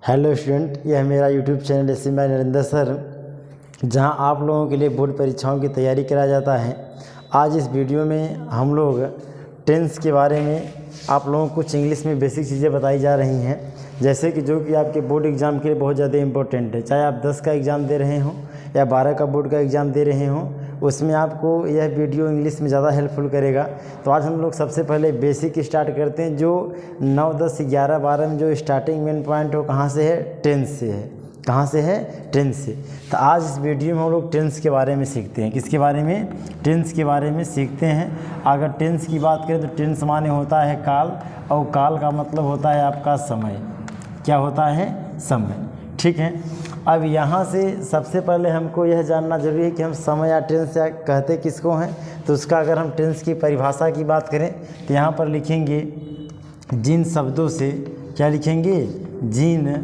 Hello student, यह मेरा YouTube channel है मैं नरेंद्र सर, जहां आप लोगों के लिए बोर्ड परीक्षाओं की तैयारी कराया जाता है। आज इस वीडियो में हम लोग टेंस के बारे में आप लोगों को कुछ इंग्लिश में बेसिक चीज़ें बताई जा रही हैं, जैसे कि जो कि आपके बोर्ड एग्ज़ाम के लिए बहुत ज़्यादा इंपॉर्टेंट है। चाहे आप 10 का एग्ज़ाम दे रहे हों या 12 का बोर्ड का एग्ज़ाम दे रहे हों, उसमें आपको यह वीडियो इंग्लिश में ज़्यादा हेल्पफुल करेगा। तो आज हम लोग सबसे पहले बेसिक स्टार्ट करते हैं। जो 9, 10, 11, 12 में जो स्टार्टिंग मेन पॉइंट हो कहाँ से है? टेंस से है। कहाँ से है? टेंस से। तो आज इस वीडियो में हम लोग टेंस के बारे में सीखते हैं। किसके बारे में? टेंस के बारे में सीखते हैं। अगर टेंस की बात करें तो टेंस माने होता है काल, और काल का मतलब होता है आपका समय। क्या होता है? समय। ठीक है। अब यहाँ से सबसे पहले हमको यह जानना जरूरी है कि हम समय या टेंस या कहते किसको हैं। तो उसका अगर हम टेंस की परिभाषा की बात करें तो यहाँ पर लिखेंगे जिन शब्दों से, क्या लिखेंगे? जिन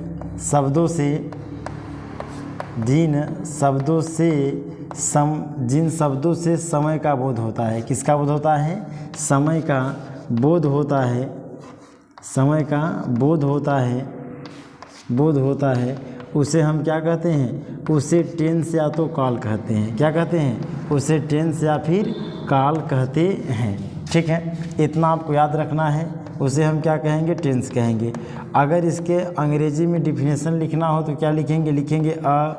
शब्दों से समय का बोध होता है। किसका बोध होता है? समय का बोध होता है। समय का बोध होता है उसे हम क्या कहते हैं? उसे टेंस या तो काल कहते हैं। क्या कहते हैं? उसे टेंस या फिर काल कहते हैं। ठीक है, इतना आपको याद रखना है। उसे हम क्या कहेंगे? टेंस कहेंगे। अगर इसके अंग्रेजी में डिफिनेशन लिखना हो तो क्या लिखेंगे? लिखेंगे a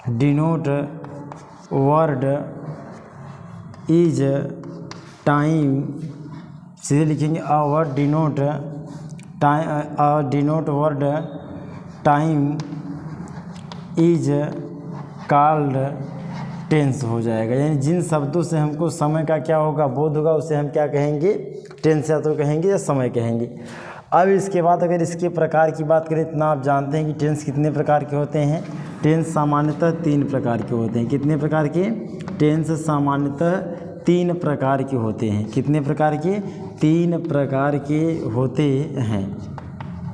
denote word is time. सीधे लिखेंगे a word denote word time is called tense हो जाएगा। यानी जिन शब्दों से हमको समय का क्या होगा? बोध होगा, उसे हम क्या कहेंगे? टेंस या तो कहेंगे या समय कहेंगे। अब इसके बाद अगर इसके प्रकार की बात करें, इतना आप जानते हैं कि टेंस कितने प्रकार के होते हैं। टेंस सामान्यतः 3 प्रकार के होते हैं। कितने प्रकार के? टेंस सामान्यतः 3 प्रकार के होते हैं। कितने प्रकार के? 3 प्रकार के होते हैं।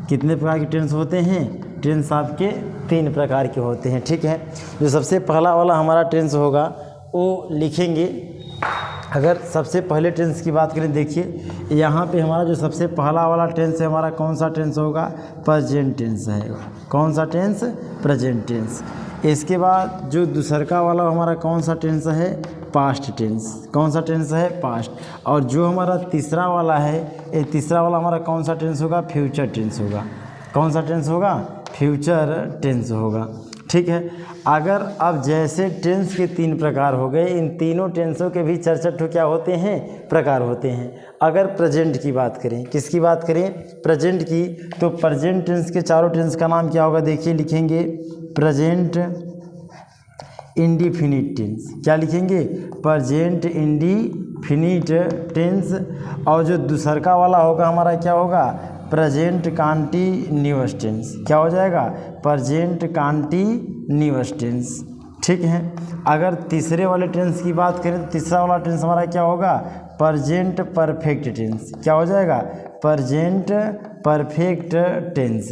कितने प्रकार के टेंस होते हैं? टेंस आपके 3 प्रकार के होते हैं। ठीक है, जो सबसे पहला वाला हमारा टेंस होगा वो लिखेंगे। अगर सबसे पहले टेंस की बात करें, देखिए यहाँ पे हमारा जो सबसे पहला वाला टेंस है हमारा कौन सा टेंस होगा? प्रेजेंट टेंस है। कौन सा टेंस? Present tense. इसके बाद जो दूसरा वाला हमारा कौन सा टेंस है? Past tense. कौन सा टेंस है? पास्ट। और जो हमारा तीसरा वाला है, ये तीसरा वाला हमारा कौन सा टेंस होगा? फ्यूचर टेंस होगा। कौन सा टेंस होगा? फ्यूचर टेंस होगा। ठीक है। अगर अब जैसे टेंस के 3 प्रकार हो गए, इन तीनों टेंसों के भी 64 क्या होते हैं? प्रकार होते हैं। अगर प्रेजेंट की बात करें, किसकी बात करें? प्रेजेंट की, तो प्रेजेंट टेंस के चारों टेंस का नाम क्या होगा? देखिए लिखेंगे प्रेजेंट इंडिफिनिट टेंस। क्या लिखेंगे? Present indefinite tense. और जो दूसरा वाला होगा हमारा क्या होगा? Present continuous tense. क्या हो जाएगा? Present continuous tense. ठीक है। अगर तीसरे वाले टेंस की बात करें तो तीसरा वाला टेंस हमारा क्या होगा? Present perfect tense. क्या हो जाएगा? Present perfect tense.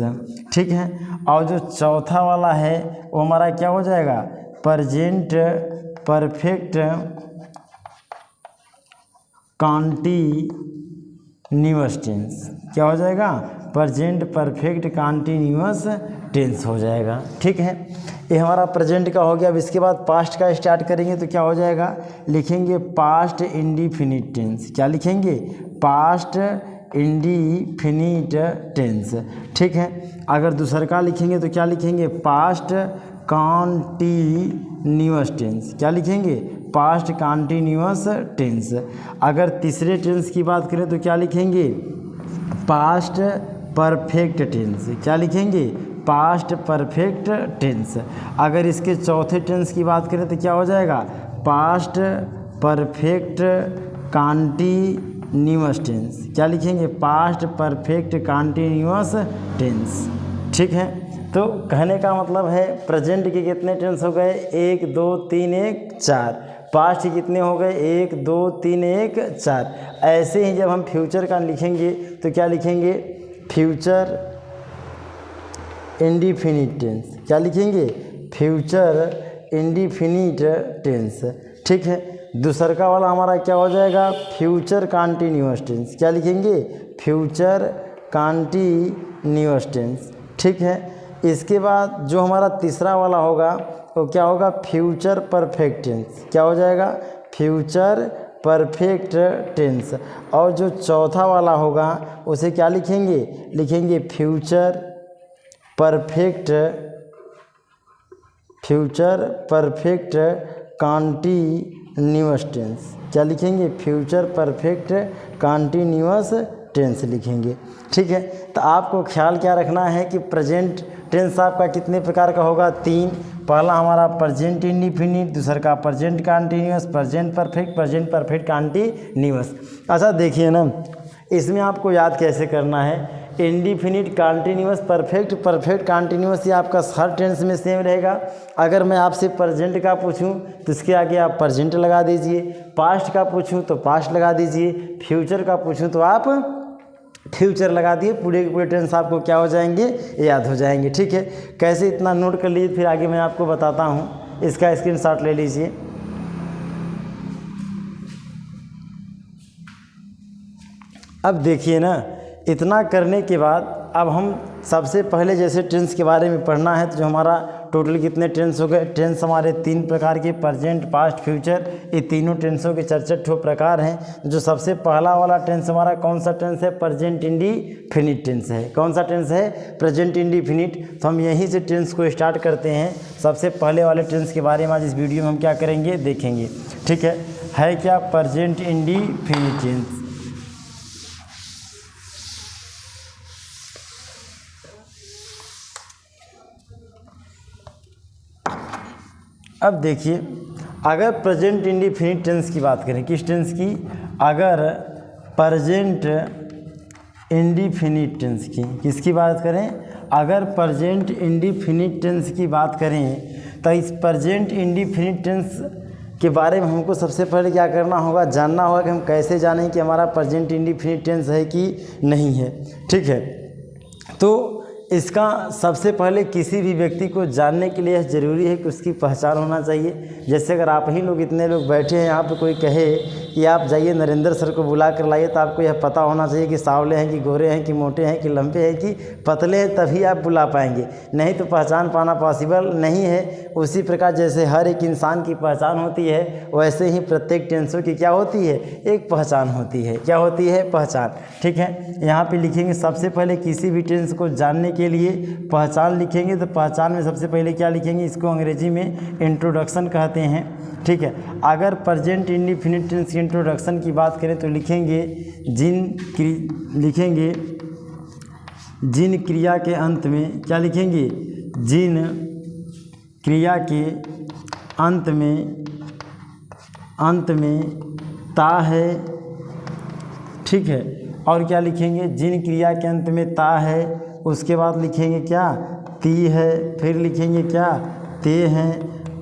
ठीक है। और जो चौथा वाला है वो हमारा क्या हो जाएगा? Present perfect continuous tense. क्या हो जाएगा? प्रेजेंट परफेक्ट कॉन्टिन्यूअस टेंस हो जाएगा। ठीक है, ये हमारा प्रेजेंट का हो गया। अब इसके बाद पास्ट का स्टार्ट करेंगे तो क्या हो जाएगा? लिखेंगे पास्ट इंडिफिनिट टेंस। क्या लिखेंगे? Past indefinite tense. ठीक है। अगर दूसरा का लिखेंगे तो क्या लिखेंगे? Past continuous tense. क्या लिखेंगे? Past continuous tense. अगर तीसरे टेंस की बात करें तो क्या लिखेंगे? Past perfect tense. क्या लिखेंगे? Past perfect tense. अगर इसके चौथे टेंस की बात करें तो क्या हो जाएगा? Past perfect continuous tense. क्या लिखेंगे? Past perfect continuous tense. ठीक है। तो कहने का मतलब है प्रेजेंट के कितने टेंस हो गए? 1, 2, 3, 1, 4। पास्ट के कितने हो गए? 1, 2, 3, 1, 4। ऐसे ही जब हम फ्यूचर का लिखेंगे तो क्या लिखेंगे? Future indefinite tense. क्या लिखेंगे? Future indefinite tense. ठीक है। दूसरा वाला हमारा क्या हो जाएगा? Future continuous tense. क्या लिखेंगे? Future continuous tense. ठीक है। इसके बाद जो हमारा तीसरा वाला होगा वो क्या होगा, फ्यूचर परफेक्ट टेंस। क्या हो जाएगा, फ्यूचर परफेक्ट टेंस। और जो चौथा वाला होगा उसे क्या लिखेंगे, लिखेंगे फ्यूचर परफेक्ट कॉन्टिन्यूअस टेंस। क्या लिखेंगे, फ्यूचर परफेक्ट कॉन्टिन्यूअस टेंस लिखेंगे। ठीक है, तो आपको ख्याल क्या रखना है कि प्रेजेंट टेंस आपका कितने प्रकार का होगा, 3। पहला हमारा प्रेजेंट इंडिफिनिट, दूसरा का present continuous, present perfect continuous. अच्छा देखिए ना, इसमें आपको याद कैसे करना है, इंडिफिनिट, कॉन्टिन्यूअस, परफेक्ट कॉन्टिन्यूअस, ये आपका हर टेंस में सेम रहेगा। अगर मैं आपसे प्रेजेंट का पूछूं तो इसके आगे आप प्रेजेंट लगा दीजिए, पास्ट का पूछूं तो पास्ट लगा दीजिए, फ्यूचर का पूछूं तो आप फ्यूचर लगा दिए। पूरे के पूरे टेंस आपको क्या हो जाएंगे, याद हो जाएंगे। ठीक है, कैसे इतना नोट कर लीजिए, फिर आगे मैं आपको बताता हूँ। इसका स्क्रीनशॉट ले लीजिए। अब देखिए ना, इतना करने के बाद अब हम सबसे पहले जैसे टेंस के बारे में पढ़ना है, तो जो हमारा टोटल कितने टेंस हो गए, टेंस हमारे 3 प्रकार के, प्रेजेंट, पास्ट, फ्यूचर, ये तीनों टेंसों के 64 प्रकार हैं। जो सबसे पहला वाला टेंस हमारा कौन सा टेंस है, प्रेजेंट इंडिफिनिट टेंस है। कौन सा टेंस है, प्रेजेंट इंडिफिनिट। तो हम यहीं से टेंस को स्टार्ट करते हैं। सबसे पहले वाले टेंस के बारे में आज इस वीडियो में हम क्या करेंगे, देखेंगे। ठीक है क्या, प्रेजेंट इंडिफिनिट टेंस। अब देखिए, अगर प्रेजेंट इंडिफिनिट टेंस की बात करें, किस टेंस की, अगर प्रेजेंट इंडिफिनिट टेंस की, किसकी बात करें, अगर प्रेजेंट इंडिफिनिट टेंस की बात करें, तो इस प्रेजेंट इंडिफिनिट टेंस के बारे में हमको सबसे पहले क्या करना होगा, जानना होगा कि हम कैसे जानें कि हमारा प्रेजेंट इंडिफिनिट टेंस है कि नहीं है। ठीक है, तो इसका सबसे पहले किसी भी व्यक्ति को जानने के लिए ज़रूरी है कि उसकी पहचान होना चाहिए। जैसे अगर आप ही लोग इतने लोग बैठे हैं यहाँ पे, कोई कहे कि आप जाइए नरेंद्र सर को बुला कर लाइए, तो आपको यह पता होना चाहिए कि सांवले हैं कि गोरे हैं कि मोटे हैं कि लंबे हैं कि पतले हैं, तभी आप बुला पाएंगे, नहीं तो पहचान पाना पॉसिबल नहीं है। उसी प्रकार जैसे हर एक इंसान की पहचान होती है, वैसे ही प्रत्येक टेंसों की क्या होती है, एक पहचान होती है। क्या होती है, पहचान। ठीक है, यहाँ पे लिखेंगे सबसे पहले किसी भी टेंस को जानने के लिए पहचान लिखेंगे। तो पहचान में सबसे पहले क्या लिखेंगे, इसको अंग्रेजी में इंट्रोडक्शन कहते हैं। ठीक है, अगर प्रेजेंट इंडिफिनिट टेंस की इंट्रोडक्शन की बात करें तो लिखेंगे जिन क्रिया के अंत में, क्या लिखेंगे, जिन क्रिया के अंत में ता है। ठीक है, और क्या लिखेंगे, जिन क्रिया के अंत में ता है, उसके बाद लिखेंगे क्या, ती है, फिर लिखेंगे क्या, ते हैं,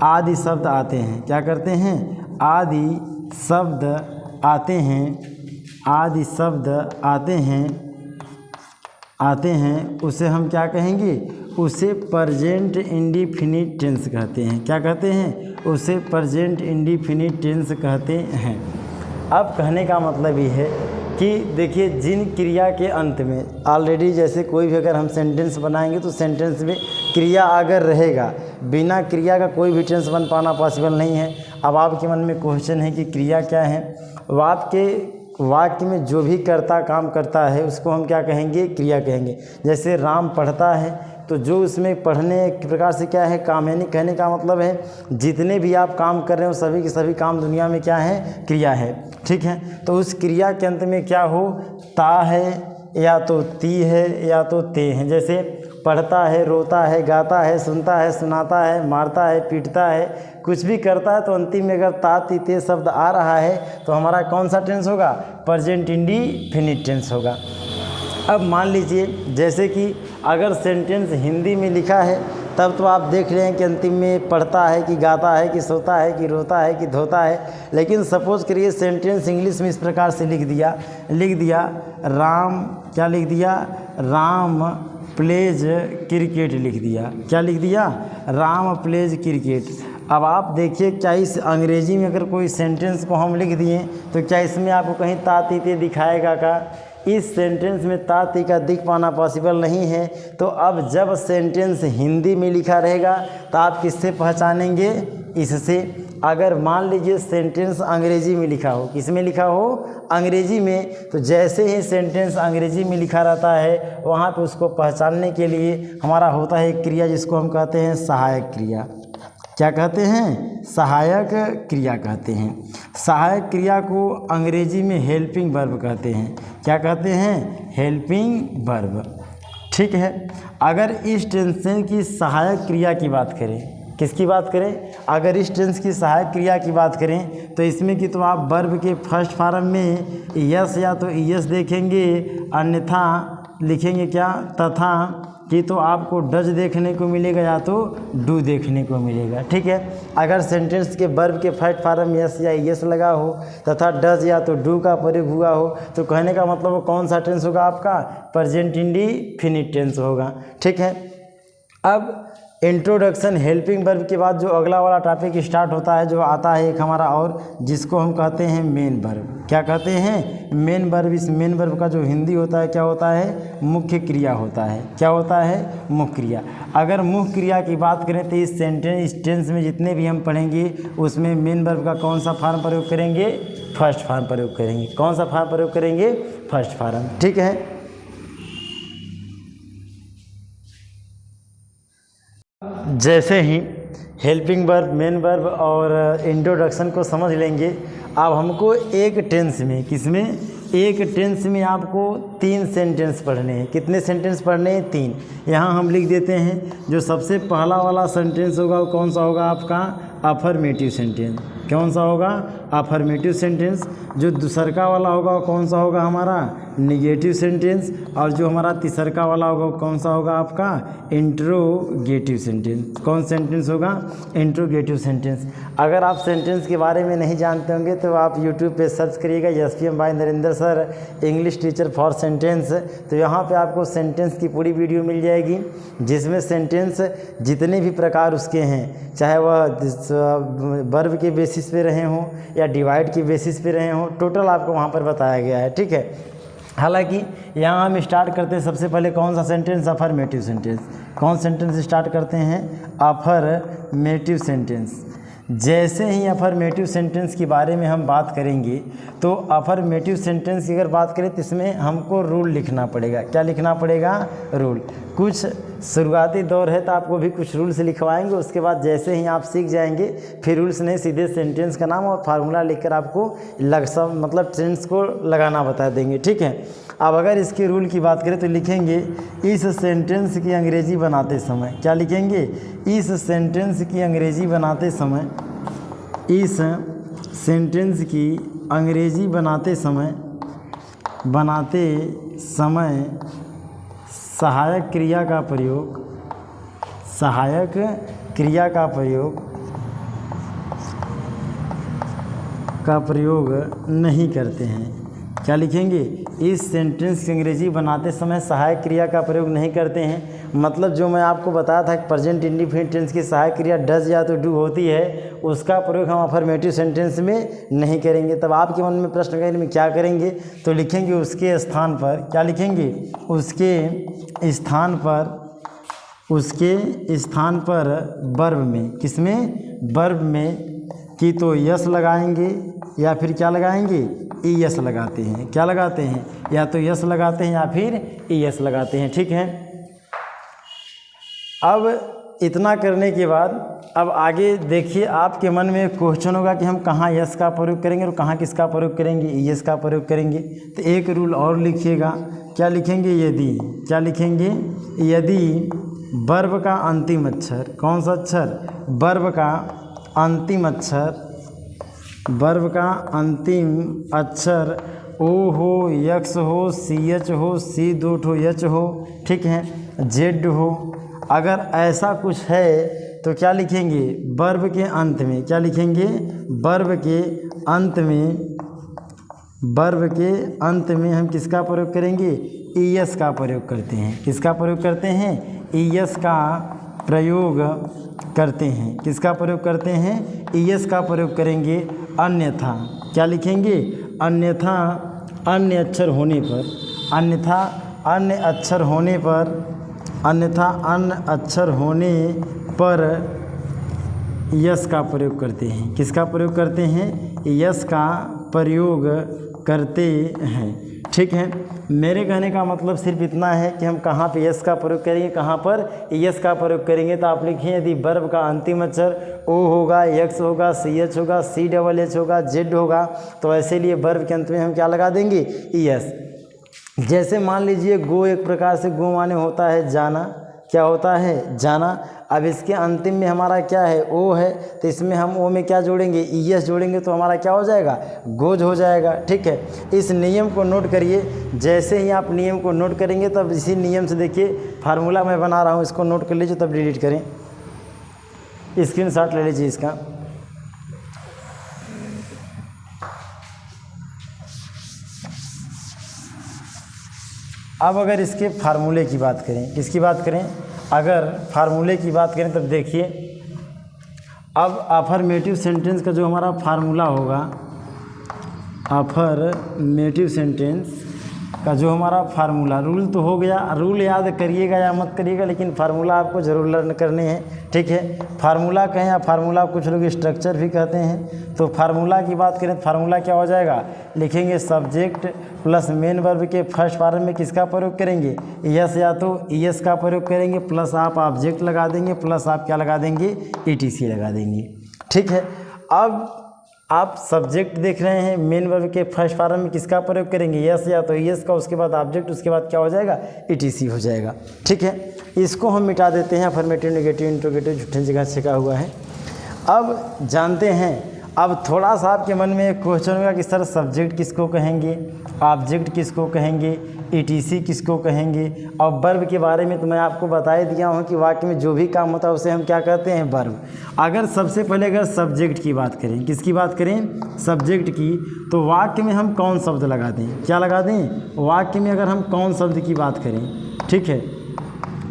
आदि शब्द आते हैं। क्या करते हैं, आदि शब्द आते हैं, उसे हम क्या कहेंगे, उसे प्रेजेंट इंडिफिनिट टेंस कहते हैं। क्या कहते हैं, उसे प्रेजेंट इंडिफिनिट टेंस कहते हैं। अब कहने का मतलब ये है कि देखिए, जिन क्रिया के अंत में, ऑलरेडी जैसे कोई भी अगर हम सेंटेंस बनाएंगे तो सेंटेंस में क्रिया अगर रहेगा, बिना क्रिया का कोई भी टेंस बन पाना पॉसिबल नहीं है। अब आपके मन में क्वेश्चन है कि क्रिया क्या है, वाक्य में जो भी कर्ता काम करता है उसको हम क्या कहेंगे, क्रिया कहेंगे। जैसे राम पढ़ता है, तो जो उसमें पढ़ने के प्रकार से क्या है, काम, यानी कहने का मतलब है जितने भी आप काम कर रहे हो सभी के सभी काम दुनिया में क्या है, क्रिया है। ठीक है, तो उस क्रिया के अंत में क्या हो, ता है या तो ती है या तो ते हैं। जैसे पढ़ता है, रोता है, गाता है, सुनता है, सुनाता है, मारता है, पीटता है, कुछ भी करता है, तो अंतिम में अगर ता ती ते शब्द आ रहा है तो हमारा कौन सा टेंस होगा, प्रेजेंट इंडिफिनिट टेंस होगा। अब मान लीजिए जैसे कि अगर सेंटेंस हिंदी में लिखा है तब तो आप देख रहे हैं कि अंतिम में पढ़ता है कि गाता है कि सोता है कि रोता है कि धोता है। लेकिन सपोज करिए सेंटेंस इंग्लिश में इस प्रकार से लिख दिया राम, क्या लिख दिया, राम प्लेज क्रिकेट लिख दिया। क्या लिख दिया, राम प्लेज क्रिकेट। अब आप देखिए, क्या इस अंग्रेजी में अगर कोई सेंटेंस को हम लिख दिए तो क्या इसमें आपको कहीं ता ती ते दिखाएगा का, इस सेंटेंस में ता ती का दिख पाना पॉसिबल नहीं है। तो अब जब सेंटेंस हिंदी में लिखा रहेगा तो आप किससे पहचानेंगे? इससे। अगर मान लीजिए सेंटेंस अंग्रेजी में लिखा हो, किस में लिखा हो? अंग्रेजी में, तो जैसे ही सेंटेंस अंग्रेजी में लिखा रहता है वहाँ पे उसको पहचानने के लिए हमारा होता है एक क्रिया जिसको हम कहते हैं सहायक क्रिया। क्या कहते हैं? सहायक क्रिया कहते हैं। सहायक क्रिया को अंग्रेजी में हेल्पिंग वर्ब कहते हैं। क्या कहते हैं? Helping verb. ठीक है। अगर इस टेंस की सहायक क्रिया की बात करें, किसकी बात करें? अगर इस टेंस की सहायक क्रिया की बात करें तो इसमें कि तो आप वर्ब के फर्स्ट फॉर्म में यस या तो ईएस देखेंगे, अन्यथा लिखेंगे क्या? तथा, कि तो आपको डज देखने को मिलेगा या तो डू देखने को मिलेगा। ठीक है। अगर सेंटेंस के वर्ब के फर्स्ट फॉर्म में यस या ईएस लगा हो तथा डज या तो डू का प्रयोग हुआ हो तो कहने का मतलब वो कौन सा टेंस होगा आपका? प्रेजेंट इंडेफिनिट टेंस होगा। ठीक है। अब इंट्रोडक्शन हेल्पिंग वर्ब के बाद जो अगला वाला टॉपिक स्टार्ट होता है, जो आता है एक हमारा और, जिसको हम कहते हैं मेन वर्ब। क्या कहते हैं? Main verb. इस मेन वर्ब का जो हिंदी होता है क्या होता है? मुख्य क्रिया होता है। क्या होता है? मुख्य क्रिया। अगर मुख्य क्रिया की बात करें तो इस टेंस में जितने भी हम पढ़ेंगे उसमें मेन वर्ब का कौन सा फॉर्म प्रयोग करेंगे? फर्स्ट फॉर्म प्रयोग करेंगे। कौन सा फॉर्म प्रयोग करेंगे? First form. ठीक है। जैसे ही हेल्पिंग वर्ब, मेन वर्ब और इंट्रोडक्शन को समझ लेंगे, अब हमको एक टेंस में, किसमें? एक टेंस में आपको 3 सेंटेंस पढ़ने हैं। कितने सेंटेंस पढ़ने हैं? 3। यहाँ हम लिख देते हैं। जो सबसे पहला वाला सेंटेंस होगा वो कौन सा होगा आपका? Affirmative sentence. कौन सा होगा? Affirmative sentence. जो दूसरका वाला होगा वो कौन सा होगा हमारा? Negative sentence. और जो हमारा तीसरका वाला होगा वो कौन सा होगा आपका? Interrogative sentence. कौन सेंटेंस होगा? Interrogative sentence. अगर आप सेंटेंस के बारे में नहीं जानते होंगे तो आप यूट्यूब पे सर्च करिएगा SPM by Narendra sir English teacher for sentence. तो यहाँ पे आपको सेंटेंस की पूरी वीडियो मिल जाएगी, जिसमें सेंटेंस जितने भी प्रकार उसके हैं, चाहे वह वर्ब के बेसिस पे रहे हों या डिवाइड के बेसिस पे रहे हों, टोटल आपको वहाँ पर बताया गया है। ठीक है। हालांकि यहाँ हम स्टार्ट करते हैं सबसे पहले कौन सा सेंटेंस? Affirmative sentence. कौन सेंटेंस स्टार्ट करते हैं? Affirmative sentence. जैसे ही अफर्मेटिव सेंटेंस के बारे में हम बात करेंगे तो अफर्मेटिव सेंटेंस की अगर बात करें तो इसमें हमको रूल लिखना पड़ेगा। क्या लिखना पड़ेगा? रूल। कुछ शुरुआती दौर है तो आपको भी कुछ रूल्स लिखवाएंगे, उसके बाद जैसे ही आप सीख जाएंगे फिर रूल्स नहीं, सीधे सेंटेंस का नाम और फार्मूला लिखकर आपको मतलब टेंस को लगाना बता देंगे। ठीक है। अब अगर इसके रूल की बात करें तो लिखेंगे इस सेंटेंस की अंग्रेजी बनाते समय। क्या लिखेंगे? इस सेंटेंस की अंग्रेजी बनाते समय, इस सेंटेंस की अंग्रेजी बनाते समय सहायक क्रिया का प्रयोग नहीं करते हैं। क्या लिखेंगे? इस सेंटेंस की अंग्रेजी बनाते समय सहायक क्रिया का प्रयोग नहीं करते हैं। मतलब जो मैं आपको बताया था कि प्रेजेंट इंडेफिनिट टेंस की सहायक क्रिया डज या तो डू होती है, उसका प्रयोग हम अफर्मेटिव सेंटेंस में नहीं करेंगे। तब आपके मन में प्रश्न करेंगे में क्या करेंगे? तो लिखेंगे उसके स्थान पर। क्या लिखेंगे? उसके स्थान पर वर्ब में। किसमें? वर्ब में कि तो यस लगाएंगे या फिर क्या लगाएंगे? ईएस लगाते हैं। क्या लगाते हैं? या तो यस लगाते हैं या फिर ईएस लगाते हैं। ठीक है। अब इतना करने के बाद अब आगे देखिए, आपके मन में एक क्वेश्चन होगा कि हम कहाँ यस का प्रयोग करेंगे और कहाँ किसका प्रयोग करेंगे? ईएस का प्रयोग करेंगे। तो एक रूल और लिखिएगा। क्या लिखेंगे? यदि। क्या लिखेंगे? यदि वर्ब का अंतिम अक्षर, कौन सा अक्षर? वर्ब का अंतिम अक्षर, वर्ब का अंतिम अक्षर ओ हो, यक्स हो, CH हो, C डॉट हो, H हो, ठीक है, Z हो। अगर ऐसा कुछ है तो क्या लिखेंगे? वर्ब के अंत में। क्या लिखेंगे? वर्ब के अंत में हम किसका प्रयोग करेंगे? ईएस का प्रयोग करते हैं। किसका प्रयोग करते हैं? ईएस का प्रयोग करते हैं। किसका प्रयोग करते हैं? ईएस का प्रयोग करेंगे। अन्यथा क्या लिखेंगे? अन्यथा अन्य अक्षर होने पर, अन्यथा अन्य अक्षर होने पर यस का प्रयोग करते हैं। किसका प्रयोग करते हैं? यस का प्रयोग करते हैं। ठीक है, मेरे कहने का मतलब सिर्फ इतना है कि हम कहाँ पे यस का प्रयोग करेंगे, कहाँ पर यस का प्रयोग करेंगे। तो आप लिखिए, यदि वर्ब का अंतिम अक्षर ओ होगा, एक्स होगा, सी एच होगा, सी डबल एच होगा, जेड होगा, तो ऐसे लिए वर्ब के अंत में हम क्या लगा देंगे? यस। जैसे मान लीजिए गो, एक प्रकार से गो माने होता है जाना। क्या होता है? जाना। अब इसके अंतिम में हमारा क्या है? ओ है, तो इसमें हम ओ में क्या जोड़ेंगे? ईएस जोड़ेंगे, तो हमारा क्या हो जाएगा? गोज हो जाएगा। ठीक है, इस नियम को नोट करिए। जैसे ही आप नियम को नोट करेंगे तब इसी नियम से देखिए फार्मूला मैं बना रहा हूँ, इसको नोट कर लीजिए, तब डिलीट करें, स्क्रीनशॉट ले लीजिए इसका। अब अगर इसके फार्मूले की बात करें, किसकी बात करें? अगर फार्मूले की बात करें तब देखिए, अब अफर्मेटिव सेंटेंस का जो हमारा फार्मूला होगा, अफर्मेटिव सेंटेंस का जो हमारा फार्मूला, रूल तो हो गया, रूल याद करिएगा या मत करिएगा, लेकिन फार्मूला आपको ज़रूर लर्न करने हैं। ठीक है, फार्मूला कहें या फार्मूला कुछ लोग स्ट्रक्चर भी कहते हैं। तो फार्मूला की बात करें तो फार्मूला क्या हो जाएगा? लिखेंगे सब्जेक्ट प्लस मेन वर्ब के फर्स्ट फॉर्म में किसका प्रयोग करेंगे? यस, या तो ईएस का प्रयोग करेंगे, प्लस आप ऑब्जेक्ट लगा देंगे, प्लस आप क्या लगा देंगे? ईटीसी लगा देंगे। ठीक है, अब आप सब्जेक्ट देख रहे हैं, मेन वर्ब के फर्स्ट फॉर्म में किसका प्रयोग करेंगे? यस, या तो यस का, उसके बाद ऑब्जेक्ट, उसके बाद क्या हो जाएगा? ईटीसी हो जाएगा। ठीक है, इसको हम मिटा देते हैं। अफर्मेटिव, नेगेटिव, इंट्रोगेटिव झूठे जगह छिका हुआ है। अब जानते हैं, अब थोड़ा सा आपके मन में एक क्वेश्चन होगा कि सर सब्जेक्ट किसको कहेंगे, ऑब्जेक्ट किसको कहेंगे, ईटीसी किसको कहेंगे। और वर्ब के बारे में तो मैं आपको बता ही दिया हूँ कि वाक्य में जो भी काम होता है उसे हम क्या कहते हैं? वर्ब। अगर सबसे पहले अगर सब्जेक्ट की बात करें, किसकी बात करें? सब्जेक्ट की, तो वाक्य में हम कौन शब्द लगा दें? क्या लगा दें? वाक्य में अगर हम कौन शब्द की बात करें, ठीक है,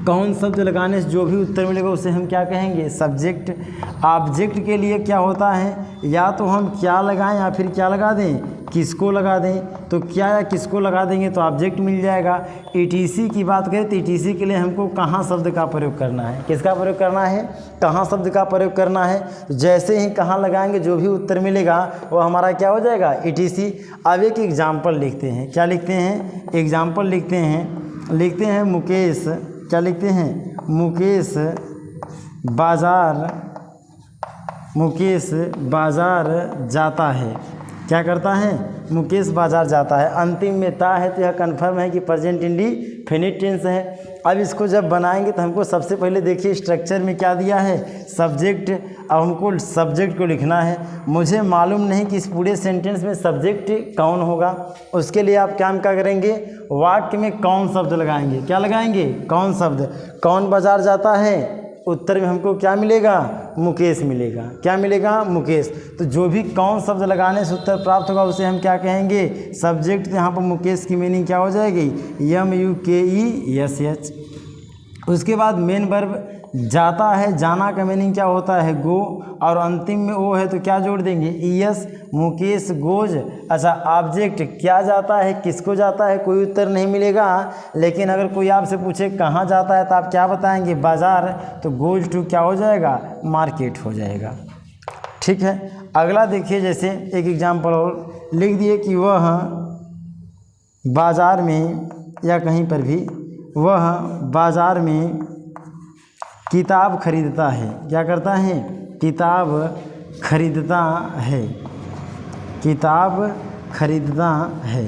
कौन शब्द लगाने से जो भी उत्तर मिलेगा उसे हम क्या कहेंगे? सब्जेक्ट। ऑब्जेक्ट के लिए क्या होता है? या तो हम क्या लगाएं या फिर क्या लगा दें? किसको लगा दें। तो क्या या किसको लगा देंगे तो ऑब्जेक्ट मिल जाएगा। ईटीसी की बात करें तो ईटीसी के लिए हमको कहाँ शब्द का प्रयोग करना है? किसका प्रयोग करना है? कहाँ शब्द का प्रयोग करना है। तो जैसे ही कहाँ लगाएंगे जो भी उत्तर मिलेगा वो हमारा क्या हो जाएगा? ईटीसी। अब एक एग्जाम्पल लिखते हैं। क्या लिखते हैं? एग्जाम्पल लिखते हैं मुकेश, क्या लिखते हैं? मुकेश बाज़ार जाता है। क्या करता है? मुकेश बाज़ार जाता है। अंतिम में ता है तो यह कन्फर्म है कि प्रेजेंट इंडेफिनिट टेंस है। अब इसको जब बनाएंगे तो हमको सबसे पहले देखिए स्ट्रक्चर में क्या दिया है? सब्जेक्ट। अब हमको सब्जेक्ट को लिखना है। मुझे मालूम नहीं कि इस पूरे सेंटेंस में सब्जेक्ट कौन होगा। उसके लिए आप क्या करेंगे? वाक्य में कौन शब्द लगाएंगे। क्या लगाएंगे? कौन शब्द। कौन बाज़ार जाता है, उत्तर में हमको क्या मिलेगा? मुकेश मिलेगा। क्या मिलेगा? मुकेश। तो जो भी कौन शब्द लगाने से उत्तर प्राप्त होगा उसे हम क्या कहेंगे? सब्जेक्ट। तो यहाँ पर मुकेश की मीनिंग क्या हो जाएगी? MUKESH। उसके बाद मेन वर्ब जाता है, जाना का मीनिंग क्या होता है? गो। और अंतिम में ओ है तो क्या जोड़ देंगे? ES। मुकेश गोज। अच्छा, ऑब्जेक्ट क्या जाता है, किसको जाता है, कोई उत्तर नहीं मिलेगा। लेकिन अगर कोई आपसे पूछे कहाँ जाता है तो आप क्या बताएंगे? बाज़ार। तो गोज टू क्या हो जाएगा? मार्केट हो जाएगा। ठीक है, अगला देखिए, जैसे एक एग्जाम्पल और लिख दिए कि वह बाज़ार में, या कहीं पर भी, वह बाज़ार में किताब खरीदता है। क्या करता है? किताब खरीदता है। किताब खरीदता है।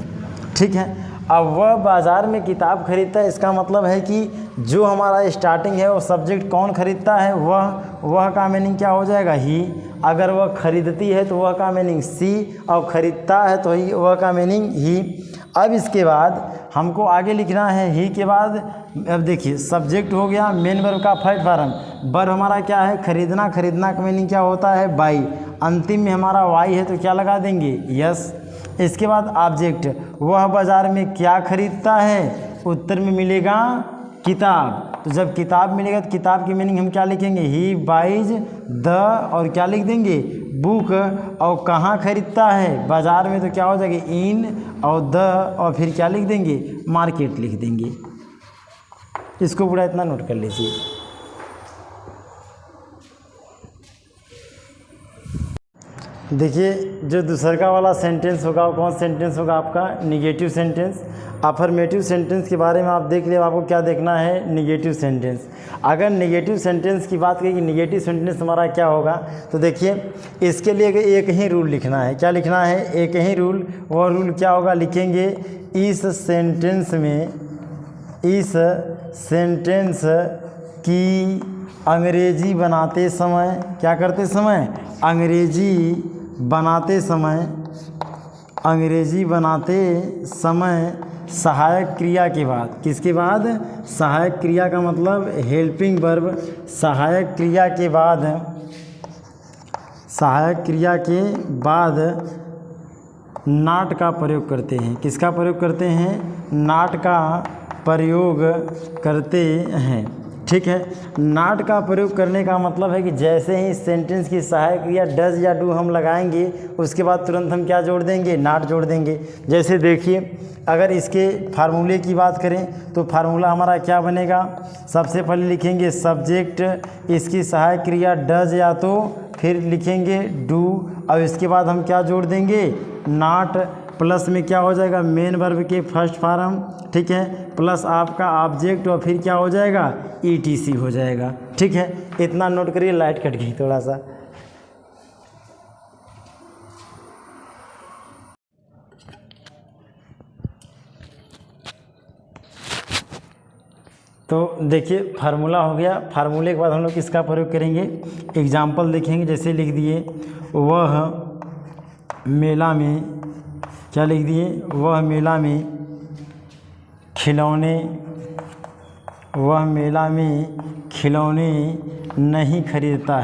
ठीक है, अब वह बाज़ार में किताब खरीदता है, इसका मतलब है कि जो हमारा स्टार्टिंग है वो सब्जेक्ट कौन खरीदता है? वह का मीनिंग क्या हो जाएगा? ही। अगर वह खरीदती है तो वह का मीनिंग सी, और खरीदता है तो ही, वह का मीनिंग ही। अब इसके बाद हमको आगे लिखना है ही के बाद। अब देखिए सब्जेक्ट हो गया, मेन वर्ब का फर्स्ट फॉर्म, वर्ब हमारा क्या है? खरीदना। खरीदना का मीनिंग क्या होता है? बाई। अंतिम में हमारा वाई है तो क्या लगा देंगे? यस। इसके बाद ऑब्जेक्ट, वह बाज़ार में क्या खरीदता है? उत्तर में मिलेगा किताब। तो जब किताब मिलेगा तो किताब की मीनिंग हम क्या लिखेंगे? ही बाइज द, और क्या लिख देंगे? बुक और कहाँ खरीदता है, बाज़ार में, तो क्या हो जाएगा इन और द और फिर क्या लिख देंगे, मार्केट लिख देंगे। इसको पूरा इतना नोट कर लीजिए। देखिए जो दूसरा वाला सेंटेंस होगा वो कौन सेंटेंस होगा आपका, निगेटिव सेंटेंस। अफर्मेटिव सेंटेंस के बारे में आप देख ले, आपको क्या देखना है, निगेटिव सेंटेंस। अगर निगेटिव सेंटेंस की बात करें कि निगेटिव सेंटेंस हमारा क्या होगा, तो देखिए इसके लिए एक ही रूल लिखना है। क्या लिखना है, एक ही रूल। वो रूल क्या होगा, लिखेंगे इस सेंटेंस की अंग्रेजी बनाते समय, क्या करते समय, अंग्रेजी बनाते समय सहायक क्रिया के बाद, किसके बाद, सहायक क्रिया का मतलब हेल्पिंग वर्ब, सहायक क्रिया के बाद नॉट का प्रयोग करते हैं। किसका प्रयोग करते हैं, नॉट का प्रयोग करते हैं। ठीक है, नॉट का प्रयोग करने का मतलब है कि जैसे ही सेंटेंस की सहायक क्रिया डज या डू हम लगाएंगे, उसके बाद तुरंत हम क्या जोड़ देंगे, नॉट जोड़ देंगे। जैसे देखिए अगर इसके फार्मूले की बात करें तो फार्मूला हमारा क्या बनेगा, सबसे पहले लिखेंगे सब्जेक्ट, इसकी सहायक क्रिया डज या तो फिर लिखेंगे डू, और इसके बाद हम क्या जोड़ देंगे, नॉट, प्लस में क्या हो जाएगा, मेन वर्ब के फर्स्ट फॉर्म, ठीक है, प्लस आपका ऑब्जेक्ट और फिर क्या हो जाएगा, ईटीसी हो जाएगा। ठीक है, इतना नोट करिए। लाइट कट गई थोड़ा सा। तो देखिए फार्मूला हो गया। फार्मूले के बाद हम लोग किसका प्रयोग करेंगे, एग्जाम्पल देखेंगे। जैसे लिख दिए वह मेला में, क्या लिख दिए, वह मेला में खिलौने नहीं खरीदता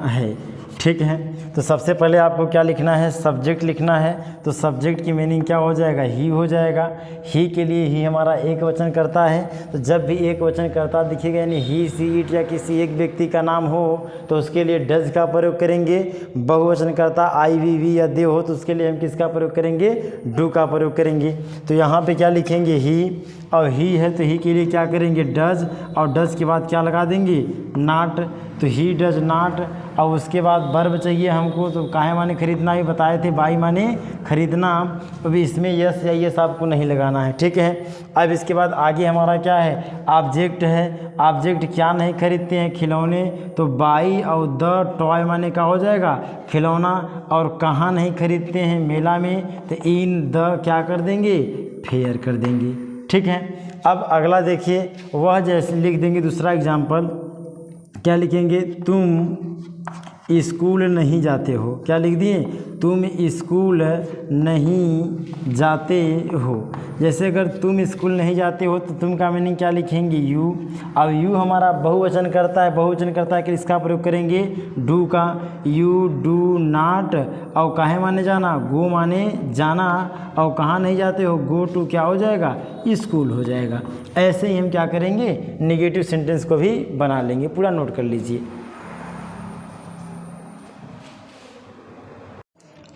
है। ठीक है, तो सबसे पहले आपको क्या लिखना है, सब्जेक्ट लिखना है। तो सब्जेक्ट की मीनिंग क्या हो जाएगा, ही हो जाएगा। ही के लिए ही हमारा एक वचन करता है, तो जब भी एक वचन करता दिखेगा, यानी ही, सी, इट या किसी एक व्यक्ति का नाम हो, तो उसके लिए डज का प्रयोग करेंगे। बहुवचन करता आई, वी या दे हो, तो उसके लिए हम किसका प्रयोग करेंगे, डू का प्रयोग करेंगे। तो यहाँ पे क्या लिखेंगे, ही, और ही है तो ही के लिए क्या करेंगे, डज, और डज के बाद क्या लगा देंगे, नॉट। तो ही डज नॉट, और उसके बाद वर्ब चाहिए हमको, तो काहे माने खरीदना ही बताए थे, बाई माने खरीदना। अभी इसमें यस या यस आपको नहीं लगाना है। ठीक है, अब इसके बाद आगे हमारा क्या है, ऑब्जेक्ट है। ऑब्जेक्ट क्या नहीं खरीदते हैं, खिलौने, तो बाई और द टॉय माने का हो जाएगा, खिलौना, और कहाँ नहीं खरीदते हैं, मेला में, तो इन द क्या कर देंगे, फेयर कर देंगे। ठीक है, अब अगला देखिए, वह जैसे लिख देंगे दूसरा एग्जाम्पल, क्या लिखेंगे, तुम स्कूल नहीं जाते हो। क्या लिख दिए, तुम स्कूल नहीं जाते हो। जैसे अगर तुम स्कूल नहीं जाते हो तो तुम का मीनिंग क्या लिखेंगे, यू। अब यू हमारा बहुवचन करता है कि इसका प्रयोग करेंगे डू का, यू डू नॉट, और काहे माने जाना, गो माने जाना, और कहाँ नहीं जाते हो, गो टू क्या हो जाएगा, स्कूल हो जाएगा। ऐसे ही हम क्या करेंगे, नेगेटिव सेंटेंस को भी बना लेंगे। पूरा नोट कर लीजिए।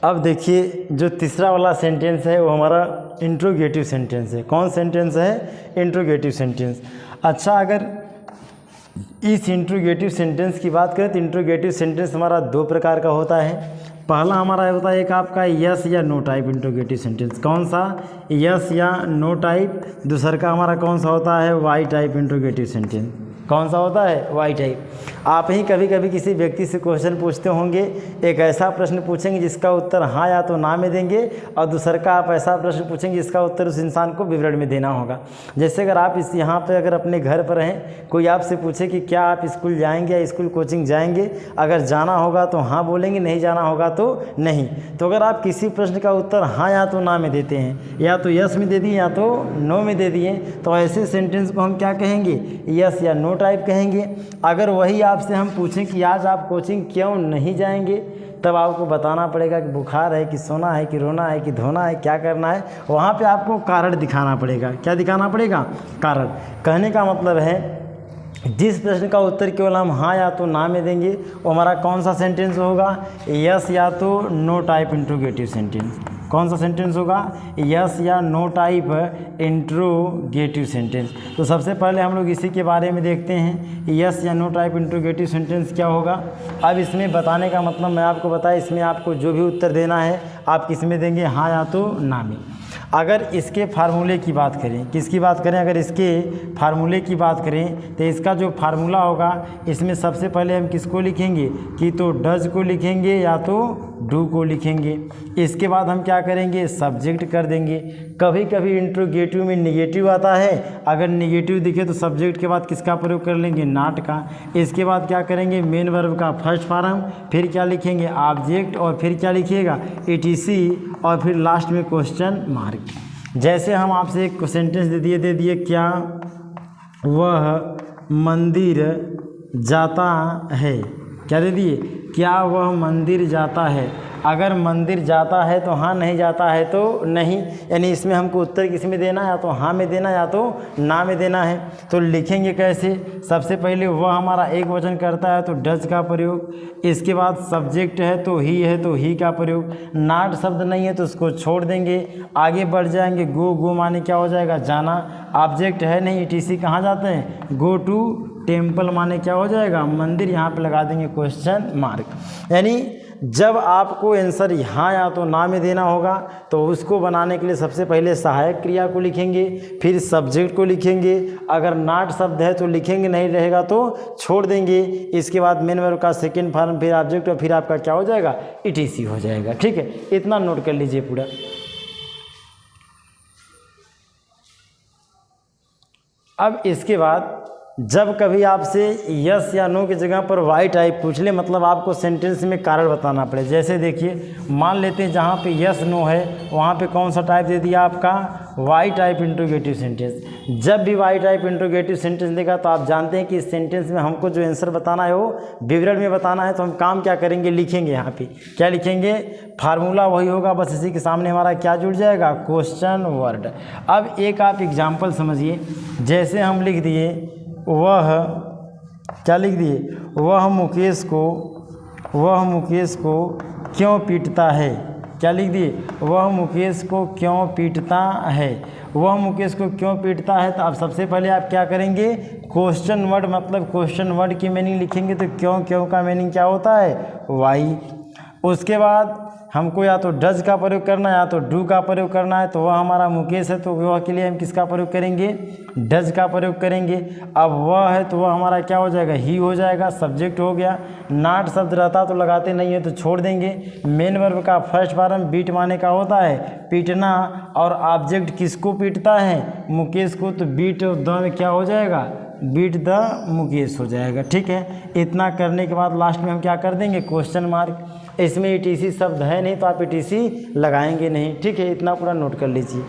अब देखिए जो तीसरा वाला सेंटेंस है वो हमारा इंट्रोगेटिव सेंटेंस है। कौन सेंटेंस है, इंट्रोगेटिव सेंटेंस। अच्छा, अगर इस इंट्रोगेटिव सेंटेंस की बात करें तो इंट्रोगेटिव सेंटेंस हमारा दो प्रकार का होता है। पहला हमारा होता है एक आपका यस या नो टाइप इंट्रोगेटिव सेंटेंस। कौन सा, यस या नो टाइप। दूसरा का हमारा कौन सा होता है, वाई टाइप इंट्रोगेटिव सेंटेंस। कौन सा होता है, वाई टाइप। आप ही कभी कभी किसी व्यक्ति से क्वेश्चन पूछते होंगे, एक ऐसा प्रश्न पूछेंगे जिसका उत्तर हाँ या तो ना में देंगे, और दूसरा का आप ऐसा प्रश्न पूछेंगे जिसका उत्तर उस इंसान को विवरण में देना होगा। जैसे अगर आप इस यहाँ पे अगर अपने घर पर हैं, कोई आपसे पूछे कि क्या आप स्कूल जाएंगे या स्कूल कोचिंग जाएंगे, अगर जाना होगा तो हाँ बोलेंगे, नहीं जाना होगा तो नहीं। तो अगर आप किसी प्रश्न का उत्तर हाँ या तो ना में देते हैं, या तो यस में दे दिए या तो नो में दे दिए, तो ऐसे सेंटेंस को हम क्या कहेंगे, यस या नो टाइप कहेंगे। अगर वही आपसे हम पूछें कि आज आप कोचिंग क्यों नहीं जाएंगे, तब आपको बताना पड़ेगा कि बुखार है, कि सोना है, कि रोना है, कि धोना है, क्या करना है। वहाँ पे आपको कारण दिखाना पड़ेगा। क्या दिखाना पड़ेगा, कारण। कहने का मतलब है जिस प्रश्न का उत्तर केवल हम हाँ या तो ना में देंगे वो हमारा कौन सा सेंटेंस होगा, यस या तो नो टाइप इंट्रोगेटिव सेंटेंस। कौन सा सेंटेंस होगा, यस या नो टाइप इंट्रोगेटिव सेंटेंस। तो सबसे पहले हम लोग इसी के बारे में देखते हैं, यस या नो टाइप इंट्रोगेटिव सेंटेंस क्या होगा। अब इसमें बताने का मतलब मैं आपको बताया, इसमें आपको जो भी उत्तर देना है आप किस में देंगे, हाँ या तो ना में। अगर इसके फार्मूले की बात करें, किसकी बात करें, अगर इसके फार्मूले की बात करें तो इसका जो फार्मूला होगा इसमें सबसे पहले हम किसको लिखेंगे, कि तो डज को लिखेंगे या तो डू को लिखेंगे। इसके बाद हम क्या करेंगे, सब्जेक्ट कर देंगे। कभी कभी इंट्रोगेटिव में निगेटिव आता है, अगर निगेटिव दिखे तो सब्जेक्ट के बाद किसका प्रयोग कर लेंगे, नॉट का। इसके बाद क्या करेंगे, मेन वर्ब का फर्स्ट फॉर्म, फिर क्या लिखेंगे, ऑब्जेक्ट, और फिर क्या लिखिएगा, ईटीसी, और फिर लास्ट में क्वेश्चन मार्क। जैसे हम आपसे एक सेंटेंस दे दिए क्या वह मंदिर जाता है, क्या दे दिए, क्या वह मंदिर जाता है। अगर मंदिर जाता है तो हाँ, नहीं जाता है तो नहीं, यानी इसमें हमको उत्तर किस में देना है, या तो हाँ में देना या तो ना में देना है। तो लिखेंगे कैसे, सबसे पहले वह हमारा एक वचन करता है तो डज का प्रयोग, इसके बाद सब्जेक्ट है तो ही का प्रयोग, नॉट शब्द नहीं है तो उसको छोड़ देंगे, आगे बढ़ जाएंगे, गो माने क्या हो जाएगा, जाना, ऑब्जेक्ट है नहीं, ईटीसी कहाँ जाते हैं, गो टू टेम्पल माने क्या हो जाएगा, मंदिर, यहाँ पे लगा देंगे क्वेश्चन मार्क। यानी जब आपको आंसर हाँ या तो ना में देना होगा तो उसको बनाने के लिए सबसे पहले सहायक क्रिया को लिखेंगे, फिर सब्जेक्ट को लिखेंगे, अगर नॉट शब्द है तो लिखेंगे, नहीं रहेगा तो छोड़ देंगे। इसके बाद मेन वर्ब का सेकंड फॉर्म, फिर ऑब्जेक्ट, और फिर आपका क्या हो जाएगा, ईटीसी हो जाएगा। ठीक है, इतना नोट कर लीजिए पूरा। अब इसके बाद जब कभी आपसे यस या नो की जगह पर वाई टाइप पूछ ले, मतलब आपको सेंटेंस में कारण बताना पड़े। जैसे देखिए, मान लेते हैं जहाँ पे यस नो है वहाँ पे कौन सा टाइप दे दिया आपका, वाई टाइप इंट्रोगेटिव सेंटेंस। जब भी वाई टाइप इंट्रोगेटिव सेंटेंस देगा तो आप जानते हैं कि इस सेंटेंस में हमको जो आंसर बताना है वो विवरण में बताना है। तो हम काम क्या करेंगे, लिखेंगे, यहाँ पे क्या लिखेंगे, फार्मूला वही होगा, बस इसी के सामने हमारा क्या जुड़ जाएगा, क्वेश्चन वर्ड। अब एक आप एग्जाम्पल समझिए, जैसे हम लिख दिए वह, क्या लिख दिए, वह मुकेश को क्यों पीटता है, क्या लिख दिए, वह मुकेश को क्यों पीटता है। वह मुकेश को क्यों पीटता है, तो आप सबसे पहले आप क्या करेंगे, क्वेश्चन वर्ड, मतलब क्वेश्चन वर्ड की मीनिंग लिखेंगे। तो क्यों का मीनिंग क्या होता है, वाई। उसके बाद हमको या तो डज का प्रयोग करना है या तो डू का प्रयोग करना है। तो वह हमारा मुकेश है तो वह के लिए हम किसका प्रयोग करेंगे, डज का प्रयोग करेंगे। अब वह है तो वह हमारा क्या हो जाएगा, ही हो जाएगा, सब्जेक्ट हो गया। नॉट शब्द रहता तो लगाते नहीं है तो छोड़ देंगे। मेन वर्ब का फर्स्ट फॉर्म बीट माने का होता है पीटना, और ऑब्जेक्ट किसको पीटता है, मुकेश को, तो बीट द में क्या हो जाएगा, बीट द मुकेश हो जाएगा। ठीक है, इतना करने के बाद लास्ट में हम क्या कर देंगे, क्वेश्चन मार्क। इसमें ईटीसी शब्द है नहीं तो आप ईटीसी लगाएंगे नहीं। ठीक है, इतना पूरा नोट कर लीजिए।